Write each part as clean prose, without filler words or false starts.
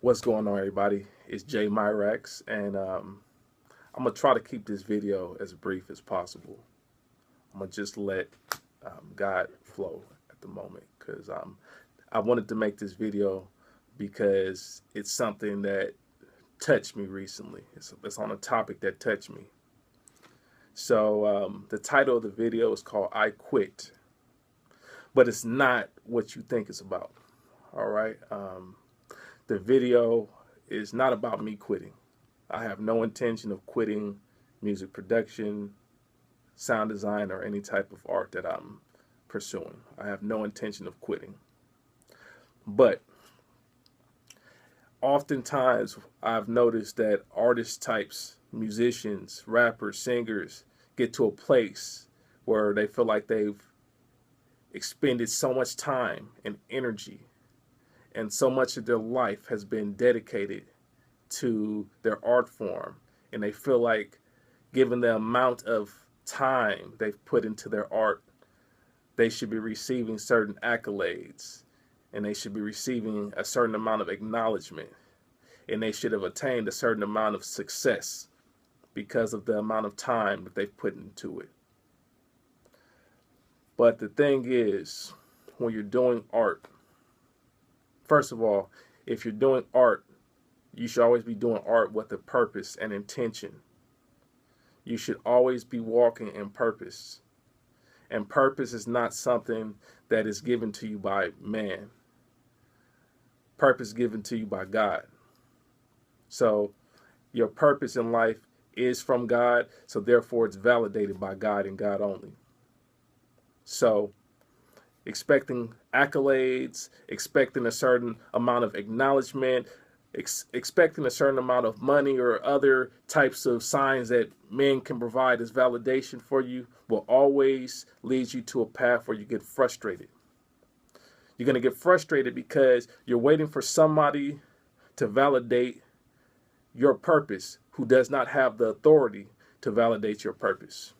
What's going on, everybody? It's Jay Myrax, and I'm gonna try to keep this video as brief as possible. I'm gonna just let God flow at the moment because I wanted to make this video because it's something that touched me recently. It's on a topic that touched me. So the title of the video is called "I Quit," but it's not what you think it's about. All right. The video is not about me quitting. I have no intention of quitting music production, sound design, or any type of art that I'm pursuing. I have no intention of quitting. But oftentimes I've noticed that artist types, musicians, rappers, singers get to a place where they feel like they've expended so much time and energy and so much of their life has been dedicated to their art form, and they feel like given the amount of time they've put into their art, they should be receiving certain accolades, and they should be receiving a certain amount of acknowledgement, and they should have attained a certain amount of success because of the amount of time that they've put into it. But the thing is, when you're doing art, first of all, if you're doing art, you should always be doing art with a purpose and intention. You should always be walking in purpose. And purpose is not something that is given to you by man. Purpose is given to you by God. So your purpose in life is from God, so therefore it's validated by God and God only. So expecting accolades, expecting a certain amount of acknowledgement, expecting a certain amount of money or other types of signs that men can provide as validation for you will always lead you to a path where you get frustrated. You're going to get frustrated because you're waiting for somebody to validate your purpose who does not have the authority to validate your purpose.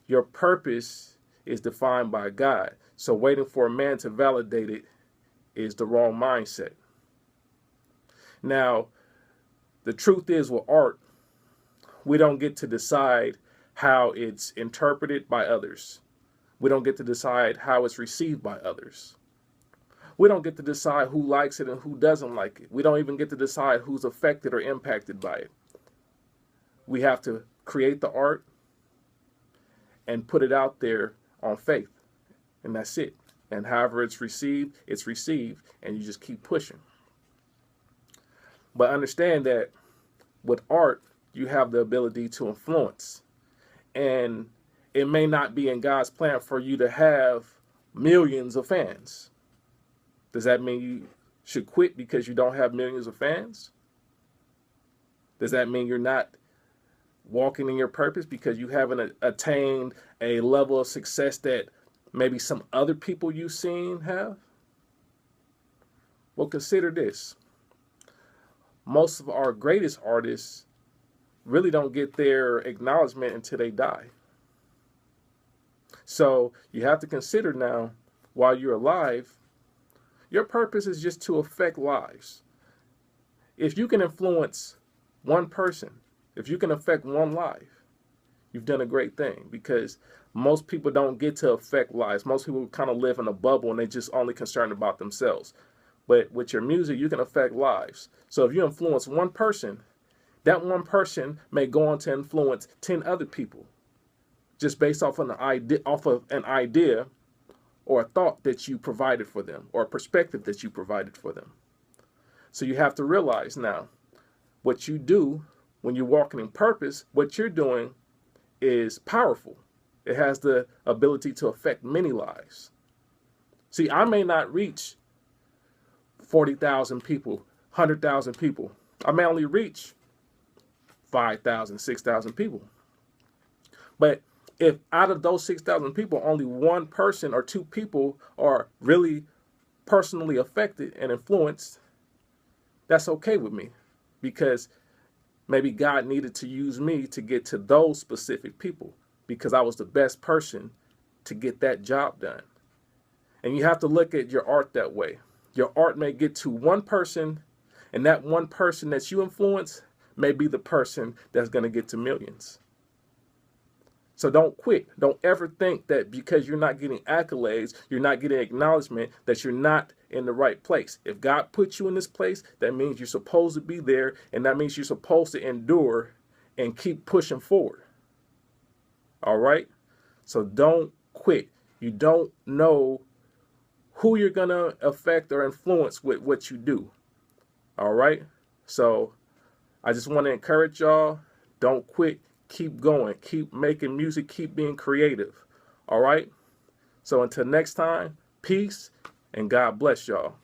Your purpose is defined by God. So waiting for a man to validate it is the wrong mindset. Now, the truth is with art, we don't get to decide how it's interpreted by others. We don't get to decide how it's received by others. We don't get to decide who likes it and who doesn't like it. We don't even get to decide who's affected or impacted by it. We have to create the art and put it out there on faith, and that's it. And however it's received, and you just keep pushing. But understand that with art, you have the ability to influence. And it may not be in God's plan for you to have millions of fans. Does that mean you should quit because you don't have millions of fans? Does that mean you're not walking in your purpose because you haven't attained a level of success that maybe some other people you've seen have? Well, consider this. Most of our greatest artists really don't get their acknowledgement until they die. So you have to consider now, while you're alive, your purpose is just to affect lives. If you can influence one person, if you can affect one life, you've done a great thing, because most people don't get to affect lives. Most people kind of live in a bubble and they just only concerned about themselves. But with your music, you can affect lives. So if you influence one person, that one person may go on to influence 10 other people just based off of an idea or a thought that you provided for them or a perspective that you provided for them. So you have to realize now, what you do when you're walking in purpose, what you're doing is powerful. It has the ability to affect many lives. See, I may not reach 40,000 people, 100,000 people. I may only reach 5,000, 6,000 people. But if out of those 6,000 people, only one person or two people are really personally affected and influenced, that's okay with me, because maybe God needed to use me to get to those specific people because I was the best person to get that job done. And you have to look at your art that way. Your art may get to one person, and that one person that you influence may be the person that's going to get to millions. So don't quit. Don't ever think that because you're not getting accolades, you're not getting acknowledgement, that you're not in the right place. If God put you in this place, that means you're supposed to be there, and that means you're supposed to endure and keep pushing forward. All right? So don't quit. You don't know who you're going to affect or influence with what you do. All right? So I just want to encourage y'all, don't quit. Keep going. Keep making music. Keep being creative. All right? So until next time, peace and God bless y'all.